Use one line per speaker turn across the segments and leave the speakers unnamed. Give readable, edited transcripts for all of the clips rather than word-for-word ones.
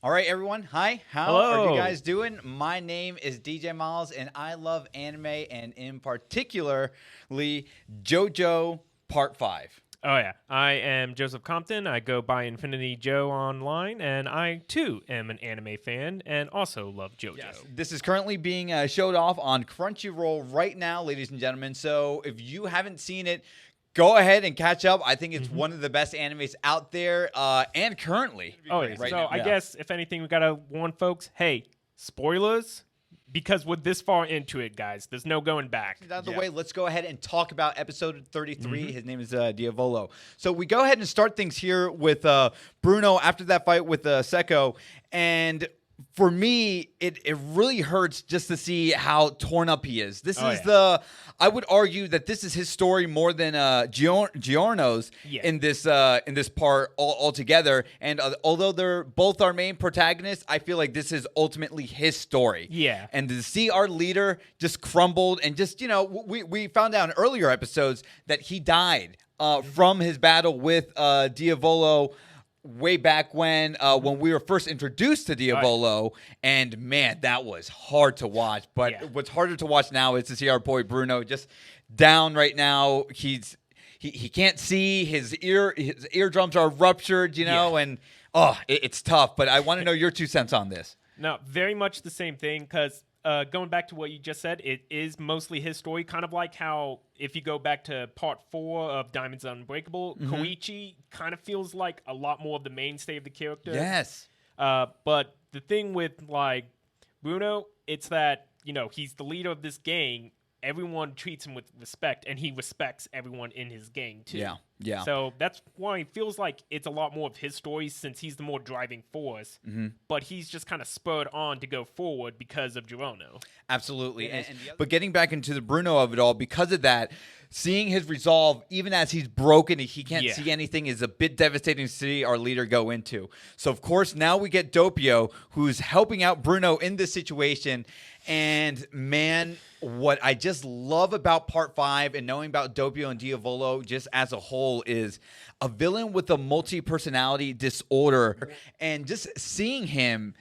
All right, everyone. Hi. How are you guys doing? My name is DJ Miles, and I love anime, and in particularly JoJo Part 5.
Oh, yeah. I am Joseph Compton. I go by Infinity Joe online, and I, too, am an anime fan and also love JoJo.
Yes, this is currently being showed off on Crunchyroll right now, ladies and gentlemen. So if you haven't seen it, go ahead and catch up. I think it's one of the best animes out there and currently.
Oh, yeah.
Right
so
now.
I guess, if anything, we got to warn folks, hey, spoilers, because we're this far into it, guys. There's no going back.
Out of the way, let's go ahead and talk about episode 33. His name is Diavolo. So we go ahead and start things here with Bruno after that fight with Seko. And for me, it really hurts just to see how torn up he is. I would argue that this is his story more than Giorno's in this part altogether. And although they're both our main protagonists, I feel like this is ultimately his story.
Yeah.
And to see our leader just crumbled and just, we found out in earlier episodes that he died from his battle with Diavolo way back when we were first introduced to Diavolo, and man, that was hard to watch. But what's harder to watch now is to see our boy Bruno just down right now. He can't see, his eardrums are ruptured, and it's tough. But I want to know your 2 cents on this.
No, very much the same thing, because going back to what you just said, it is mostly his story, kind of like how if you go back to part 4 of Diamonds Unbreakable, Koichi kind of feels like a lot more of the mainstay of the character.
Yes.
But the thing with like Bruno, it's that, he's the leader of this gang. Everyone treats him with respect, and he respects everyone in his gang too.
Yeah.
So that's why it feels like it's a lot more of his story, since he's the more driving force. But he's just kind of spurred on to go forward because of Giorno.
Absolutely. But getting back into the Bruno of it all, because of that, seeing his resolve, even as he's broken, he can't see anything, is a bit devastating to see our leader go into. So, of course, now we get Doppio, who's helping out Bruno in this situation. And, man, what I just love about Part 5 and knowing about Doppio and Diavolo just as a whole is a villain with a multi-personality disorder. And just seeing him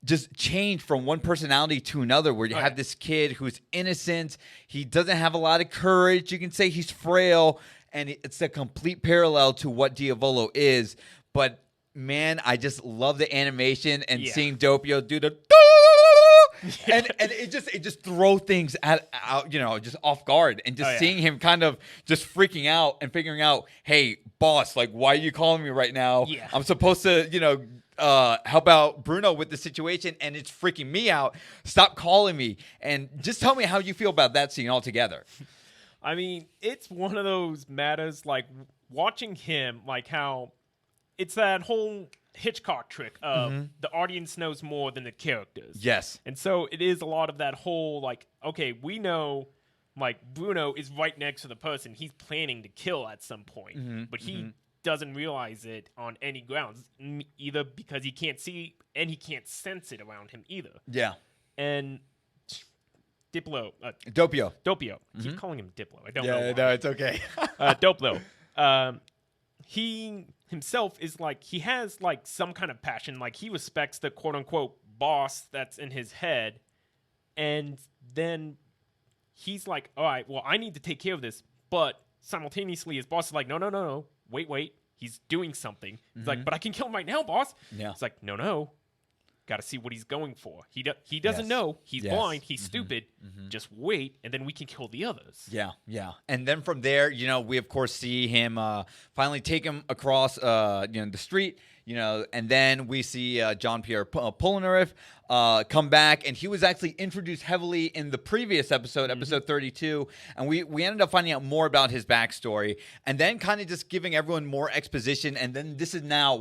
just change from one personality to another, where you have this kid who's innocent. He doesn't have a lot of courage. You can say he's frail, and it's a complete parallel to what Diavolo is. But, man, I just love the animation and seeing Doppio do the and it just throw things out, just off guard, and just seeing him kind of just freaking out and figuring out, hey, boss, like, why are you calling me right now? I'm supposed to, help out Bruno with the situation, and it's freaking me out. Stop calling me. And just tell me how you feel about that scene altogether.
I mean, it's one of those matters, like, watching him, like, how it's that whole Hitchcock trick of the audience knows more than the characters.
Yes.
And so it is a lot of that whole, like, okay, we know, like, Bruno is right next to the person he's planning to kill at some point. But he doesn't realize it on any grounds, either because he can't see and he can't sense it around him either.
Yeah.
And
Doppio.
I keep calling him Diplo. I don't know why.
No, it's okay.
Doppio. He himself is like, he has like some kind of passion. Like, he respects the quote unquote boss that's in his head. And then he's like, all right, well, I need to take care of this. But simultaneously, his boss is like, no. Wait. He's doing something. He's like, but I can kill him right now, boss.
Yeah.
It's like, no. Got to see what he's going for. He doesn't know. He's blind. He's stupid. Just wait, and then we can kill the others.
Yeah. And then from there, we of course see him finally take him across, the street, and then we see Jean-Pierre Polnareff come back, and he was actually introduced heavily in the previous episode, episode 32, and we ended up finding out more about his backstory, and then kind of just giving everyone more exposition, and then this is now,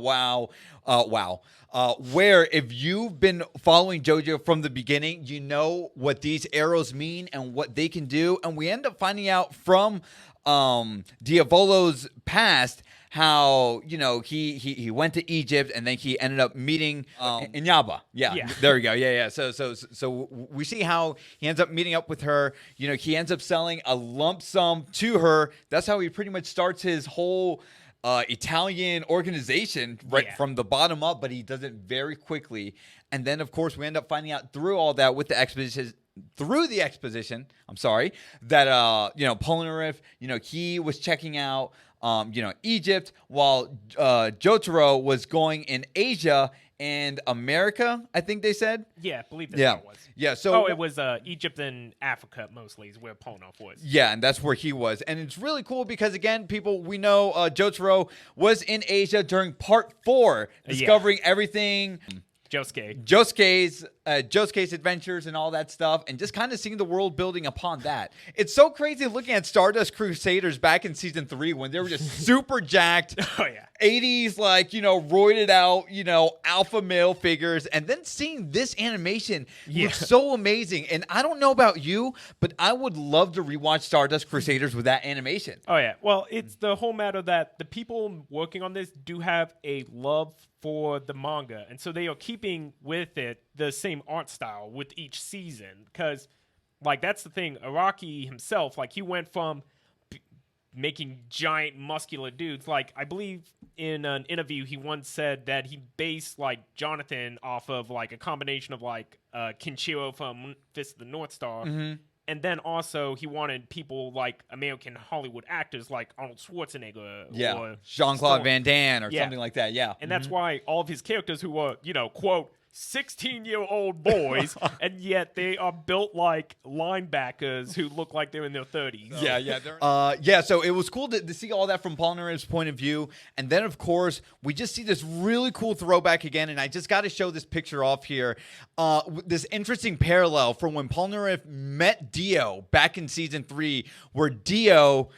where if you've been following JoJo from the beginning, you know what these arrows mean and what they can do, and we end up finding out from Diavolo's past how, he went to Egypt, and then he ended up meeting in Yaba. Yeah, there we go. Yeah. So we see how he ends up meeting up with her. He ends up selling a lump sum to her. That's how he pretty much starts his whole Italian organization from the bottom up, but he does it very quickly. And then, of course, we end up finding out through all that with the exposition. Through the exposition, that Polnareff, he was checking out, Egypt, while Jotaro was going in Asia and America, I think they said.
Yeah, I believe that's what it was.
Yeah, so
it was Egypt and Africa mostly is where Polnareff was.
Yeah, and that's where he was. And it's really cool because, again, we know Jotaro was in Asia during part 4, discovering everything. Josuke's adventures and all that stuff, and just kind of seeing the world building upon that. It's so crazy looking at Stardust Crusaders back in season 3 when they were just super jacked.
Oh yeah.
80s, roided out, alpha male figures, and then seeing this animation looks so amazing. And I don't know about you, but I would love to rewatch Stardust Crusaders with that animation.
Oh yeah. Well, it's the whole matter that the people working on this do have a love for the manga, and so they are keeping with it the same art style with each season, because that's the thing. Araki himself, he went from making giant muscular dudes. I believe in an interview he once said that he based Jonathan off of a combination of Kinshiro from Fist of the North Star.
Mm-hmm.
And then also he wanted people like American Hollywood actors like Arnold Schwarzenegger or
Jean-Claude Van Damme or something like that. Yeah.
And that's why all of his characters who were, quote, 16-year-old boys, and yet they are built like linebackers who look like they're in their 30s.
Yeah. So it was cool to see all that from Polnareff's point of view. And then, of course, we just see this really cool throwback again. And I just got to show this picture off here. This interesting parallel from when Polnareff met Dio back in season 3, where Dio...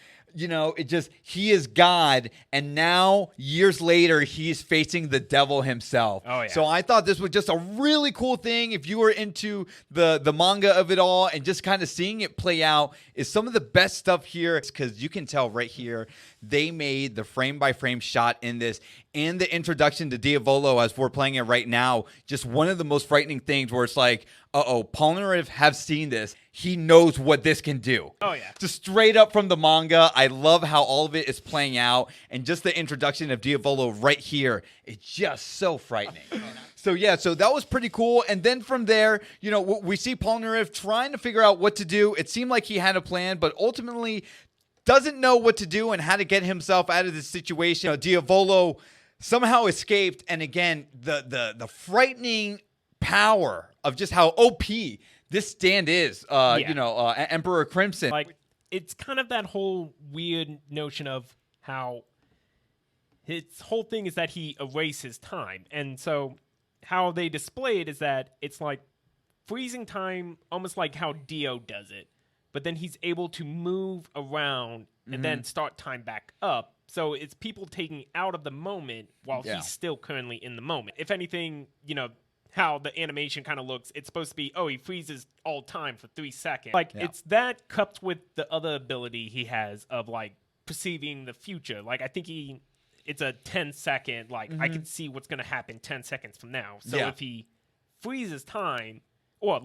he is God, and now years later, he's facing the devil himself.
Oh, yeah.
So I thought this was just a really cool thing. If you were into the manga of it all and just kind of seeing it play out, is some of the best stuff here, because you can tell right here, they made the frame-by-frame shot in this, and the introduction to Diavolo as we're playing it right now, just one of the most frightening things where it's like, Polnareff have seen this. He knows what this can do.
Oh, yeah.
Just straight up from the manga. I love how all of it is playing out. And just the introduction of Diavolo right here, it's just so frightening. So that was pretty cool. And then from there, we see Polnareff trying to figure out what to do. It seemed like he had a plan, but ultimately doesn't know what to do and how to get himself out of this situation. Diavolo somehow escaped. And again, the frightening power of just how OP this stand is, Emperor Crimson.
It's kind of that whole weird notion of how his whole thing is that he erases time. And so how they display it is that it's like freezing time, almost like how Dio does it. But then he's able to move around and then start time back up. So it's people taking out of the moment while he's still currently in the moment. If anything, how the animation kind of looks, it's supposed to be, he freezes all time for 3 seconds. It's that coupled with the other ability he has of, perceiving the future. I think it's a 10-second, I can see what's going to happen 10 seconds from now. So if he freezes time, or,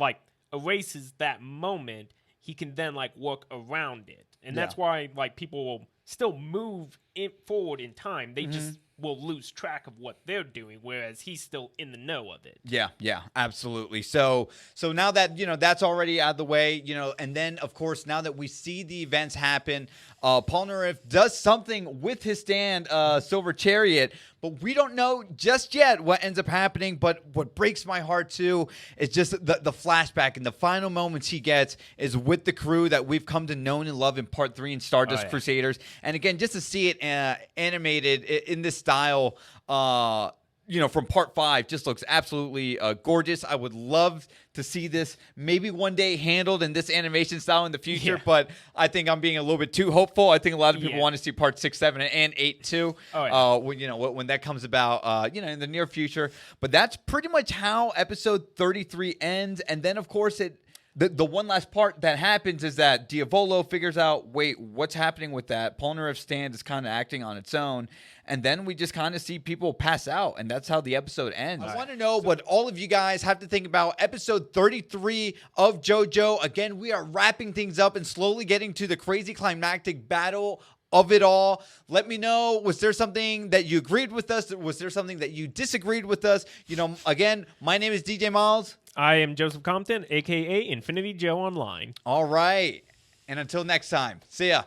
erases that moment, he can then, work around it. And that's why, people will still move forward in time. They just will lose track of what they're doing, whereas he's still in the know of it.
Yeah, absolutely. So now that, that's already out of the way, and then, of course, now that we see the events happen, Polnareff does something with his stand, Silver Chariot, but we don't know just yet what ends up happening. But what breaks my heart, too, is just the flashback and the final moments he gets is with the crew that we've come to know and love in Part 3 in Stardust Crusaders. And again, just to see it animated in this style, from Part 5 just looks absolutely gorgeous. I would love to see this maybe one day handled in this animation style in the future, but I think I'm being a little bit too hopeful. I think a lot of people want to see Part 6, 7, and 8 too. When that comes about, in the near future. But that's pretty much how episode 33 ends. And then, of course, the one last part that happens is that Diavolo figures out, wait, what's happening with that? Polnareff's stand is kind of acting on its own. And then we just kind of see people pass out. And that's how the episode ends. I want to know what all of you guys have to think about episode 33 of JoJo. Again, we are wrapping things up and slowly getting to the crazy climactic battle of it all. Let me know, was there something that you agreed with us? Was there something that you disagreed with us? Again, my name is DJ Miles.
I am Joseph Compton, a.k.a. Infinity Joe Online.
All right. And until next time, see ya.